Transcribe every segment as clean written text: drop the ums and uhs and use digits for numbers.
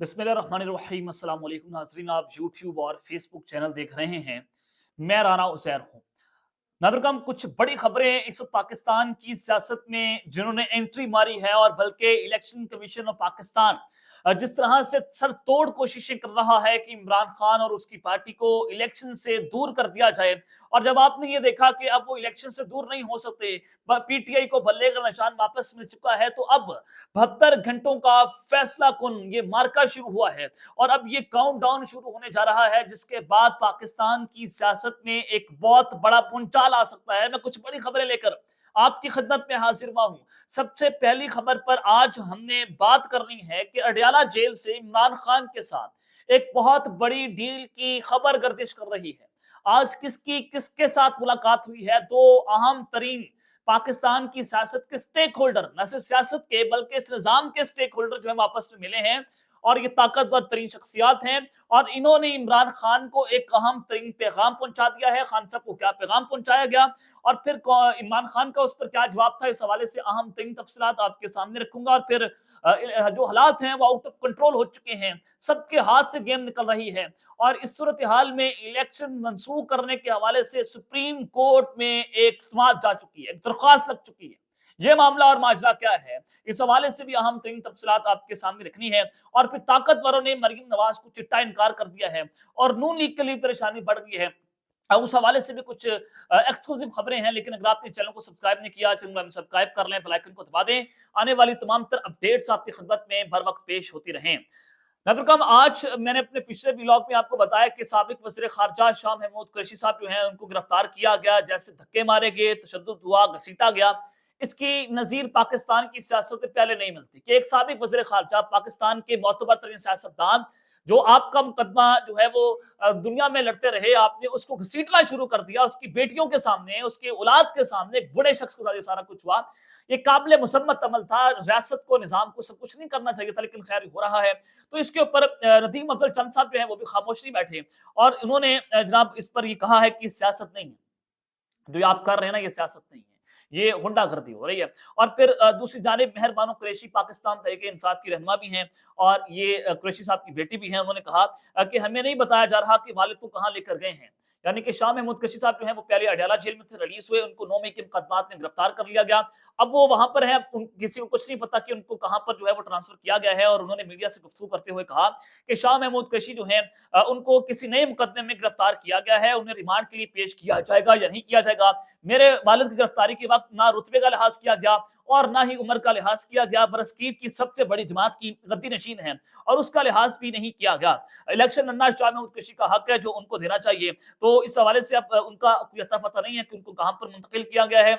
बिस्मिल्लाहिर्रहमानिर्रहीम। अस्सलाम वालेकुम नाज़रीन, आप यूट्यूब और फेसबुक चैनल देख रहे हैं। मैं राना उज़ैर हूँ। नाज़रीन, कुछ बड़ी खबरें इस वक्त पाकिस्तान की सियासत में जिन्होंने एंट्री मारी है, और बल्कि इलेक्शन कमीशन ऑफ पाकिस्तान जिस तरह से सर तोड़ कोशिशें कर रहा है कि इमरान खान और उसकी पार्टी को इलेक्शन से दूर कर दिया जाए। और जब आपने ये देखा कि अब वो इलेक्शन से दूर नहीं हो सकते, पीटीआई को बल्ले का निशान वापस मिल चुका है, तो अब 72 घंटों का फैसला कुन ये मार्का शुरू हुआ है। और अब ये काउंटडाउन शुरू होने जा रहा है, जिसके बाद पाकिस्तान की सियासत में एक बहुत बड़ा भूचाल आ सकता है। मैं कुछ बड़ी खबरें लेकर आपकी खिदमत में हाजिर हुआ हूं। सबसे पहली खबर पर आज हमने बात करनी है कि अडयाला जेल से इमरान खान के साथ एक बहुत बड़ी डील की खबर गर्दिश कर रही है। आज किसके साथ मुलाकात हुई है? दो अहम तरीन पाकिस्तान की सियासत के स्टेक होल्डर, न सिर्फ सियासत के बल्कि इस निजाम के स्टेक होल्डर जो है वापस में मिले हैं, और ये ताकतवर तरीन शख्सियात हैं। और इन्होंने इमरान खान को एक अहम तरीन पैगाम पहुंचा दिया है। खान साहब को क्या पैगाम पहुंचाया गया और फिर इमरान खान का उस पर क्या जवाब था, इस हवाले से अहम तरीन तफसीलात आपके सामने रखूंगा। और फिर जो हालात हैं वो आउट ऑफ कंट्रोल हो चुके हैं, सबके हाथ से गेम निकल रही है। और इस सूरत हाल में इलेक्शन मंसूख करने के हवाले से सुप्रीम कोर्ट में एक समाअत जा चुकी है, एक दरख्वास्त लग चुकी है। ये मामला और माजरा क्या है, इस हवाले से भी अहम तरीन तफसीलात आपके सामने रखनी है। और फिर ताकतवरों ने मरीम नवाज को चिट्टा इनकार कर दिया है और नून लीग के लिए परेशानी बढ़ गई है। उस हवाले से भी कुछ एक्सक्लूसिव खबरें हैं। लेकिन अगर आपने चैनल को सब्सक्राइब नहीं किया, चैनल को सब्सक्राइब कर लें, बेल आइकन को दबा दें। आने वाली तमाम तर अपडेट्स आपकी खिदमत में बर वक्त पेश होती रहें। नाज़रीन, आज मैंने अपने पिछले व्लॉग में आपको बताया कि साबिक वज़ीर ख़ारजा शाह महमूद कुरैशी साहब जो हैं उनको गिरफ्तार किया गया, जैसे धक्के मारे गए, तशद्दुद हुआ, घसीटा गया। इसकी नज़ीर पाकिस्तान की सियासत में पहले नहीं मिलती कि एक साबिक वज़ीर ख़ारजा, पाकिस्तान के मोतबर तरीन सियासतदान, जो आपका मुकदमा जो है वो दुनिया में लड़ते रहे, आपने उसको घसीटना शुरू कर दिया। उसकी बेटियों के सामने, उसकी औलाद के सामने, एक बड़े शख्स के साथ ये सारा कुछ हुआ। ये काबिल मुसम्मत अमल था। रियासत को, निजाम को सब कुछ नहीं करना चाहिए था, लेकिन खैर हो रहा है। तो इसके ऊपर नदीम अफजल चंद साहब जो है वो भी खामोश नहीं बैठे, और इन्होंने जनाब इस पर ये कहा है कि सियासत नहीं है, जो आप कर रहे हैं ना, ये सियासत नहीं है, ये गुंडागर्दी हो रही है। और फिर दूसरी जानिब मेहरबानो कुरैशी पाकिस्तान तहरीक इंसाफ की रहनुमा भी हैं, और ये कुरैशी साहब की बेटी भी हैं। उन्होंने कहा कि हमें नहीं बताया जा रहा कि वालिद को कहाँ लेकर गए हैं। यानी कि शाह महमूद कुरैशी साहब जो हैं वो पहले अडयाला जेल में थे, रिलीज हुए, उनको 9 मई के मुकदमात में गिरफ्तार कर लिया गया। अब वो वहां पर है, किसी को कुछ नहीं पता कि उनको कहां पर जो है वो ट्रांसफर किया गया है। और उन्होंने मीडिया से गुफ्तगू करते हुए कहा कि शाह महमूद कुरैशी जो है उनको किसी नए मुकदमे में गिरफ्तार किया गया है, उन्हें रिमांड के लिए पेश किया जाएगा या नहीं किया जाएगा। मेरे वालिद की गिरफ्तारी के वक्त ना रुतबे का लिहाज किया गया और ना ही उम्र का लिहाज किया गया। बरसकीब की सबसे बड़ी जमात की गद्दी नशीन है और उसका लिहाज भी नहीं किया गया। इलेक्शन लड़ना शाह महमूद कुरैशी का हक है, जो उनको देना चाहिए। तो इस हवाले से अब उनका कोई अता पता नहीं है कि उनको कहां पर मुंतकिल किया गया है।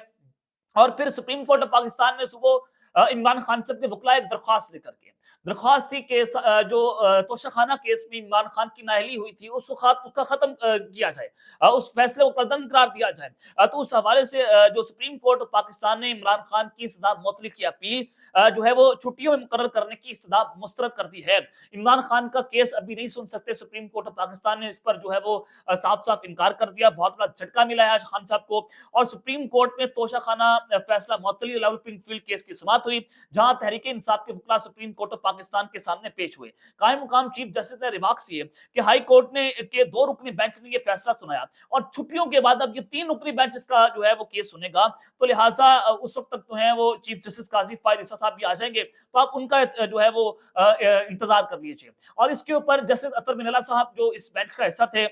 और फिर सुप्रीम कोर्ट ऑफ पाकिस्तान में सुबह इमरान खान साहब के वकला एक दरख्वास्त लेकर के, दरख्वास्त थी कि जो तोशाखाना केस में इमरान खान की नाअहली हुई थी उसका खत्म किया जाए, उस फैसले को कलदम करार दिया जाए। तो उस हवाले से जो सुप्रीम कोर्ट ऑफ पाकिस्तान ने इमरान खान की सजा मुअत्तली की अपील जो है वो छुट्टियों में मुकर्रर करने की इस्तदा मुस्तरद कर दी है। इमरान खान का केस अभी नहीं सुन सकते, सुप्रीम कोर्ट ऑफ पाकिस्तान ने इस पर जो है वो साफ साफ इनकार कर दिया। बहुत बड़ा झटका मिला है आज खान साहब को। और सुप्रीम कोर्ट में तोशाखाना फैसला मुअत्तली लेवल प्लेइंग फील्ड केस की सुनवाई हुई, जहां तहरीक इंसाफ के वकला सुप्रीम कोर्ट ऑफ पाकिस्तान के सामने पेश हुए। कायम मुकाम चीफ जस्टिस ने रिमार्क्स किए कि हाई कोर्ट ने के 2 रुकनी बेंच ने ये फैसला सुनाया, और छुट्टियों के बाद अब ये 3 रुकनी बेंच इसका जो है वो केस सुनेगा। तो लिहाजा उस वक्त तक तो है वो चीफ जस्टिस काजी फायद ईसा साहब भी आ जाएंगे, तो आप उनका जो है वो इंतजार कर लीजिए। और इसके ऊपर जस्टिस अतर मिनल्ला साहब जो इस बेंच का हिस्सा थे,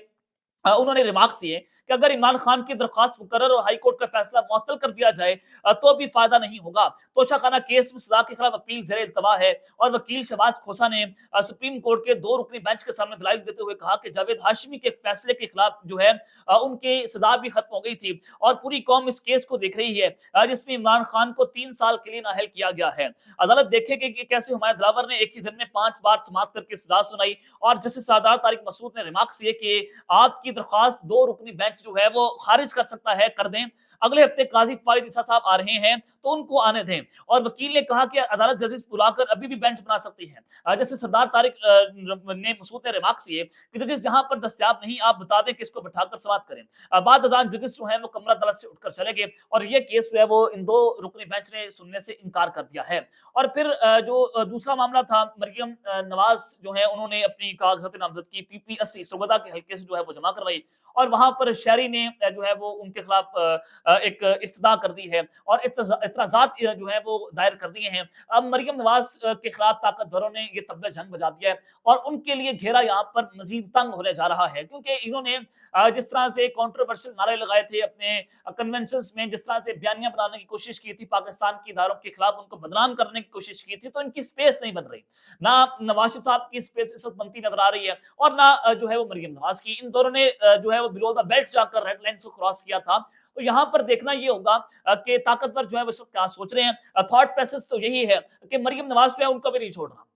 उन्होंने रिमार्क्स दिए कि अगर इमरान खान की दरख्वास्त मुकर्रर और हाई कोर्ट का फैसला मुअत्तल कर दिया जाए तो भी फायदा नहीं होगा। तोशाखाना केस में सजा के खिलाफ अपील ज़ेरे इल्तवा है। और वकील शहबाज खोसा ने सुप्रीम कोर्ट के 2 रुकनी बेंच के सामने दलाइल देते हुए कहा कि जावेद हाशमी के फैसले के खिलाफ जो है उनकी सजा भी खत्म हो गई थी, और पूरी कौम इस केस को देख रही है जिसमें इमरान खान को 3 साल के लिए नाअहल किया गया है। अदालत देखेगी कि कैसे हुमायूं दिलावर ने एक ही दिन में 5 बार समाअत करके सजा सुनाई। और जस्टिस सरदार तारिक मसूद ने रिमार्क्स दिए कि आपकी दरख्वास्त 2 रुकनी बेंच जो है वो खारिज कर सकता है, कर दें। अगले हफ्ते काजी फायद ईसा साहब आ रहे हैं, तो उनको आने दें। और वकील ने कहा कि अदालत जजेस बुलाकर अभी भी बेंच बना सकती है। जैसे सरदार तारिक ने मसूद ने रिमार्क्स दिए कि जजेस जहां पर दस्तयाब नहीं आप बता दें किसको बिठाकर समाप्त करें। बाद अजान जजेस जो है वो कमरा अदालत से उठकर चले गए और ये केस जो है वो इन दो रुकनी बेंच ने सुनने से इनकार कर दिया है। और फिर जो दूसरा मामला था, मरियम नवाज जो है उन्होंने अपनी कागजात नामजद की PP 80 सरगोदा के हल्के से जो है वो जमा करवाई और वहां पर शहरी ने जो है वो उनके खिलाफ एक इस्तदा कर दी है और इतराजात जो है वो दायर कर दिए हैं। अब मरियम नवाज के खिलाफ ताकतवरों ने ये तबला जंग बजा दिया है और उनके लिए घेरा यहाँ पर मजीद तंग होने जा रहा है, क्योंकि इन्होंने जिस तरह से कंट्रोवर्शियल नारे लगाए थे अपने कन्वेंशंस में, जिस तरह से बयानियां बनाने की कोशिश की थी, पाकिस्तान की इदारों के खिलाफ उनको बदनाम करने की कोशिश की थी, तो इनकी स्पेस नहीं बन रही। ना नवाज शरीफ साहब की स्पेस इस वक्त बनती नजर आ रही है और ना जो है वो मरियम नवाज की। इन दोनों ने जो है वो बिलो द बेल्ट जाकर रेड लाइन को क्रॉस किया था। तो यहाँ पर देखना ये होगा कि ताकतवर जो है वो क्या सोच रहे हैं। थॉट प्रोसेस तो यही है कि मरियम नवाज जो है उनको भी नहीं छोड़ना।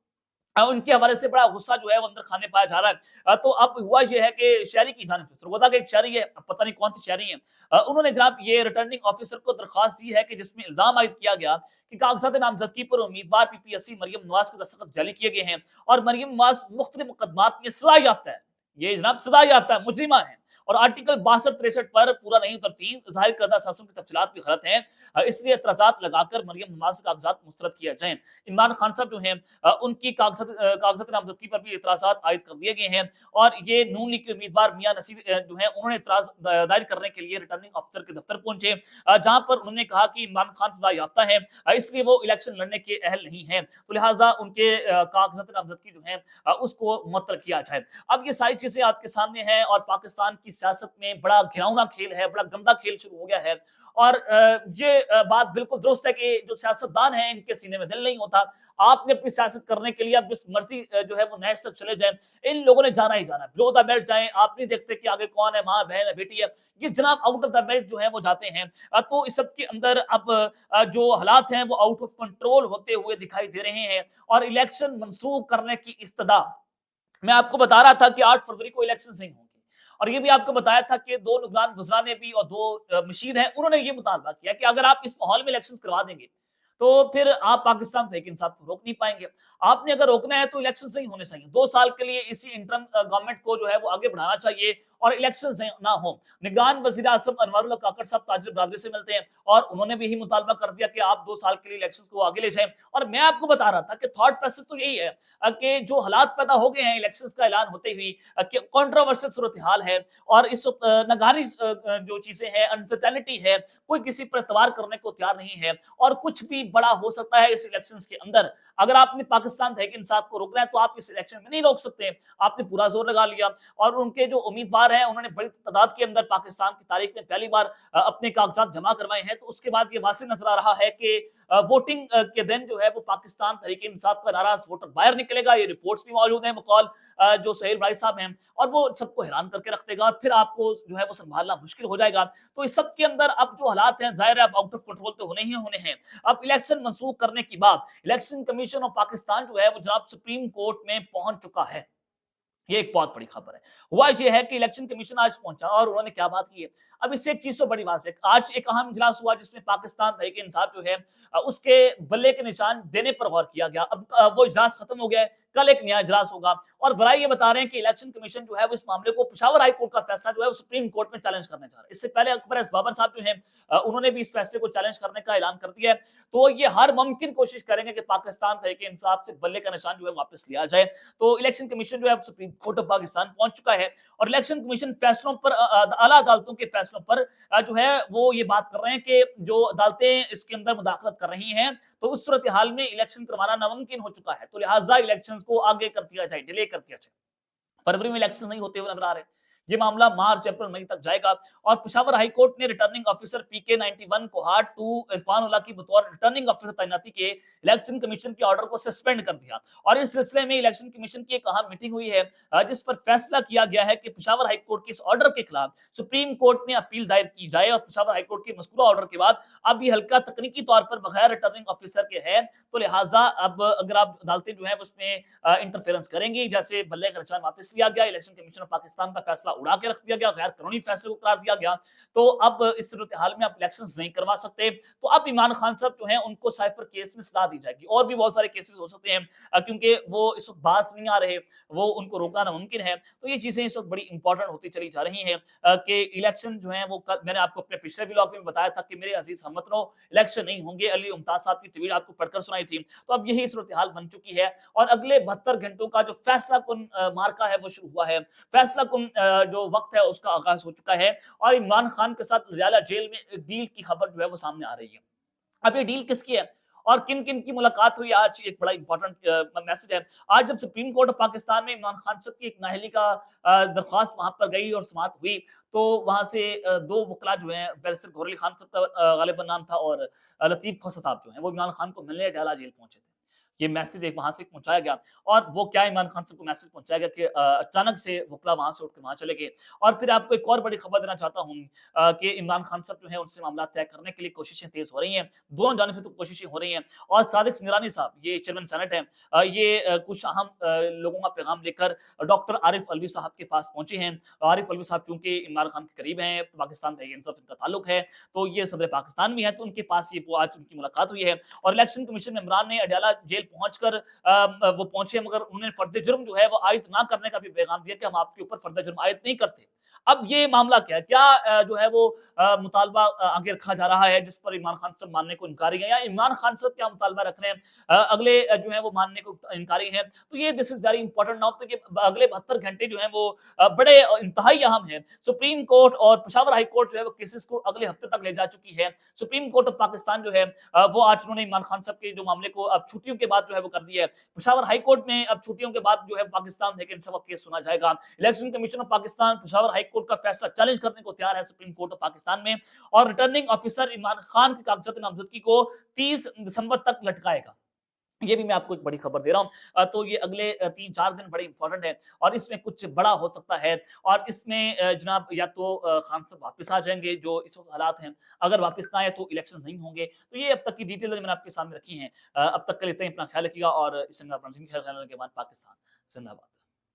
उनके हवाले से बड़ा गुस्सा जो है वो अंदर खाने पाया जा रहा है। तो अब हुआ ये है कि शहरी की जानिब से सरगोदा के एक शहरी है, पता नहीं कौन सी शहरी है, उन्होंने जनाब ये रिटर्निंग ऑफिसर को दरखास्त दी है कि जिसमें इल्जाम आयद किया गया कि कागजात नामजदगी पर उम्मीदवार PP 80 मरियम नवाज के दस्तखत जाली किए गए हैं और मरियम नवाज मुख्तलिफ मुकदमात में सजा याफ्ता है। ये जनाब सजा याफ्ता है, मुजरिमा है और आर्टिकल 62-63 पर पूरा नहीं उतरती। जाहिर करदा असासों की तफसीलात भी गलत हैं, इसलिए एतराजात लगाकर मरियम नवाज के कागजात मुस्तरद किए जाएं। इमरान खान साहब जो हैं उनकी कागजात नामजदगी पर भी एतराजात आयद कर दिए गए हैं और ये नून लीग के उम्मीदवार मियां नसीर जो है उन्होंने एतराज दायर करने के लिए रिटर्निंग ऑफिसर के दफ्तर पहुंचे, जहां पर उन्होंने कहा कि इमरान खान सजा याफ्ता है, इसलिए वो इलेक्शन लड़ने के अहल नहीं है, तो लिहाजा उनके कागजात नामजदगी जो है उसको मुअत्तल किया जाए। अब ये सारी चीजें आपके सामने हैं और पाकिस्तान की सियासत में बड़ा घिनौना खेल है, बड़ा गंदा खेल शुरू हो गया है और ये बात बिल्कुल दुरुस्त है कि जो सियासतदान हैं इनके सीने में दिल नहीं होता। आपने अपनी सियासत करने के लिए आप जिस मर्जी जो है वो नहज तक चले जाएं, इन लोगों ने जाना ही जाना है, बिलो द बेल्ट जाएं, आप नहीं देखते कि आगे कौन है, माँ बहन है बेटी है, ये जनाब आउट ऑफ द बेल्ट जो है वो जाते हैं। तो इस सब के अंदर अब जो हालात हैं वो आउट ऑफ कंट्रोल होते हुए दिखाई दे रहे हैं और इलेक्शन मनसूख करने की इस्तदा, मैं आपको बता रहा था कि 8 फरवरी को इलेक्शन नहीं होंगे और ये भी आपको बताया था कि 2 निगरान वज़रा ने भी और 2 मशीर हैं, उन्होंने ये मुतालबा किया कि अगर आप इस माहौल में इलेक्शन करवा देंगे तो फिर आप पाकिस्तान तहरीक इंसाफ को रोक नहीं पाएंगे। आपने अगर रोकना है तो इलेक्शन नहीं होने चाहिए, 2 साल के लिए इसी इंटरम गवर्नमेंट को जो है वो आगे बढ़ाना चाहिए और इलेक्शन ना हो। निगरान वज़ीर आज़म अनवरुल्लाह काकड़ साहब ताजिर बरादरी से मिलते हैं और उन्होंने भी यही मुतालबा कर दिया कि आप 2 साल के लिए इलेक्शन को आगे ले जाएं। और मैं आपको बता रहा था कि थॉट प्रोसेस तो यही है कि जो हालात पैदा हो गए हैं इलेक्शन का ऐलान होते ही कि कंट्रोवर्शियल सूरत हाल है और इस वक्त नगारी जो चीजें हैं, अनसर्टेनिटी है, कोई किसी पर एतबार करने को तैयार नहीं है और कुछ भी बड़ा हो सकता है इस इलेक्शन के अंदर। अगर आपने पाकिस्तान तहरीक इंसाफ को रोकना है तो आप इस इलेक्शन में नहीं रोक सकते। आपने पूरा जोर लगा लिया और उनके जो उम्मीदवार हैं उन्होंने बड़ी तादाद के अंदर पाकिस्तान की तारीख में पहली बार अपने कागजात जमा करवाए हैं, तो उसके बाद ये वाज़ेह नजर आ रहा है कि वोटिंग के दिन जो है वो पाकिस्तान तहरीक इंसाफ का नाराज वोटर बाहर निकलेगा। ये रिपोर्ट्स भी मौजूद हैं बकौल जो सुहेल भाई साहब हैं और वो सबको हैरान करके रख देगा और फिर आपको जो है वो संभालना मुश्किल हो जाएगा। तो इस सब के अंदर अब जो हालात हैं जाहिर है अब आउट ऑफ कंट्रोल तो होने ही होने हैं। अब इलेक्शन मनसूख करने के बाद इलेक्शन कमीशन ऑफ पाकिस्तान जो है वो जनाब सुप्रीम कोर्ट में पहुंच चुका है। ये एक बहुत बड़ी खबर है। हुआ ये है कि इलेक्शन कमीशन आज पहुंचा और उन्होंने क्या बात की है। अब इससे एक चीज तो बड़ी बात है, आज एक अहम इजलास हुआ जिसमें पाकिस्तान तहरीक इंसाफ जो है उसके बल्ले के निशान देने पर गौर किया गया। अब वो इजलास खत्म हो गया है, कल एक नया इजलास होगा और जराये ये बता रहे हैं कि इलेक्शन कमीशन जो है वो इस मामले को पेशावर हाई कोर्ट का फैसला जो है वो सुप्रीम कोर्ट में चैलेंज करने जा रहा है। इससे पहले अकबर एस बाबर साहब जो है उन्होंने भी इस फैसले को चैलेंज करने का ऐलान कर दिया है। तो ये हर मुमकिन कोशिश करेंगे कि पाकिस्तान तहरीक इंसाफ से बल्ले का निशान जो है वापस लिया जाए। तो इलेक्शन कमीशन जो है सुप्रीम कोर्ट ऑफ पाकिस्तान पहुंच चुका है और इलेक्शन कमीशन फैसलों पर आला अदालतों के फैसलों पर जो है वो ये बात कर रहे हैं कि जो अदालतें इसके अंदर मुदाखलत कर रही हैं तो उस सूरत हाल में इलेक्शन करवाना नामुमकिन हो चुका है, तो लिहाजा इलेक्शन को आगे कर दिया जाए, डिले कर दिया जाए। फरवरी में इलेक्शन नहीं होते हुए नजर आ रहे हैं। ये मामला मार्च अप्रैल मई तक जाएगा और पेशावर हाई कोर्ट ने returning officer PK 91 Kohat 2 Irfan Ullah की बतौर रिटर्निंग ऑफिसर तैनाती के इलेक्शन कमीशन के ऑर्डर को सस्पेंड कर दिया और इस सिलसिले में इलेक्शन कमीशन की एक अहम मीटिंग हुई है जिस पर फैसला किया गया है कि पेशावर हाई कोर्ट के इस ऑर्डर के खिलाफ सुप्रीम कोर्ट में अपील दायर की जाए और पेशावर हाई कोर्ट के मज़कूरा ऑर्डर के बाद अब ये हल्का तकनीकी तौर पर बगैर रिटर्निंग ऑफिसर के है, तो लिहाजा अब अगर आप अदालतें जो है उसमें इंटरफेरेंस करेंगी, जैसे बल्ले का निशान वापस लिया गया, इलेक्शन कमीशन ऑफ पाकिस्तान का फैसला उड़ा के रख दिया गया, गैर कानूनी फैसले को करार दिया गया। तो अब इस सूरत हाल में आप इलेक्शंस नहीं करवा सकते। तो अब इमरान खान साहब जो हैं उनको साइफर केस में सजा दी जाएगी, और भी बहुत सारे केसेस हो सकते हैं क्योंकि वो इस वक्त बाज नहीं आ रहे, वो उनको रोकना नामुमकिन है। तो ये चीजें इस वक्त बड़ी इंपॉर्टेंट होती चली जा रही हैं कि इलेक्शन जो है वो मैंने आपको अपने पिछले व्लॉग में बताया था कि मेरे अजीज हमवतनों, इलेक्शन नहीं होंगे। अली मुमताज साहब की ट्वीट आपको पढ़कर सुनाई थी। तो अब यही सूरत हाल बन चुकी है और अगले 72 घंटों का जो फैसला कुन मार्का है वो शुरू हुआ है। फैसला कुन जो वक्त है उसका आगाज हो चुका है और इमरान खान के साथ लुधियाना जेल में डील की खबर जो है वो सामने आ रही है। अब ये डील किसकी है और किन किन की मुलाकात हुई, आज एक बड़ा इंपॉर्टेंट मैसेज है। आज जब सुप्रीम कोर्ट ऑफ पाकिस्तान में इमरान खान साहब की एक नाअहली का दरख्वास्त वहां पर गई और समाअत हुई, तो वहां से दो वकला जो हैं, बैरिस्टर गौहर अली खान साहब का गालिबन नाम था और लतीफ खोसा साहब जो हैं वो इमरान खान को मिलने डाला जेल पहुंचे थे। ये मैसेज एक वहां से पहुंचाया गया और वो क्या इमरान खान साहब को मैसेज पहुंचाया गया कि अचानक से वकला वहां से उठकर वहां चले गए। और फिर आपको एक और बड़ी खबर देना चाहता हूँ कि इमरान खान साहब जो है उनसे मामला तय करने के लिए कोशिशें तेज हो रही हैं, दोनों जानिब से तो कोशिशें हो रही हैं। और सादिक सिंगरानी साहब, ये चेयरमैन सेनेट हैं, ये कुछ अहम लोगों का पैगाम लेकर डॉक्टर आरिफ अलवी साहब के पास पहुंचे हैं। आरिफ अलवी साहब चूंकि इमरान खान के करीब हैं, पाकिस्तान तहरीक इंसाफ इनका ताल्लुक है, तो ये सदर पाकिस्तान भी है, तो उनके पास ये आज उनकी मुलाकात हुई है। और इलेक्शन कमीशन में इमरान ने अडयाला जेल पहुंचकर वो पहुंचे, मगर उन्होंने फर्द जुर्म जो है वो आयद ना करने का भी पैगाम दिया कि हम आपके ऊपर फर्द जुर्म आयद नहीं करते। अब ये मामला क्या है, क्या जो है वो मुतालबा आगे रखा जा रहा है जिस पर इमरान खान साहब मानने को इनकारी है, या इमरान खान साहब क्या मुतालबा रख रहे हैं, अगले जो है वो मानने को इनकारी है। तो ये this is very important now, तो कि अगले 72 घंटे जो है वो बड़े इंतहाई अहम है। सुप्रीम कोर्ट और पेशावर हाई कोर्ट जो है वो केसेस को अगले हफ्ते तक ले जा चुकी है। सुप्रीम कोर्ट ऑफ पाकिस्तान जो है वो आज उन्होंने इमरान खान साहब के जो मामले को अब छुट्टियों के बाद जो है वो कर दिया है। पेशावर हाई कोर्ट में अब छुट्टियों के बाद जो है पाकिस्तान तहरीक इंसाफ का केस सुना जाएगा। Election commission of Pakistan Peshawar high court का फैसला चैलेंज करने को तैयार है सुप्रीम कोर्ट ऑफ पाकिस्तान में, और रिटर्निंग ऑफिसर इमरान खान की कागजात नामजदगी को 30 दिसंबर तक लटकाएगा। ये भी मैं आपको एक बड़ी खबर दे रहा हूं। तो ये अगले 3-4 दिन बड़े इंपॉर्टेंट है और इसमें कुछ बड़ा हो सकता है। और इसमें जनाब या तो खान साहब वापस आ जाएंगे जो इस वक्त हालात हैं, अगर वापस ना आए तो इलेक्शंस नहीं होंगे। तो ये अब तक की डिटेल मैंने आपके सामने रखी है। अब तक के लिए इतना ही, अपना ख्याल रखिएगा और इस पाकिस्तान जिंदाबाद।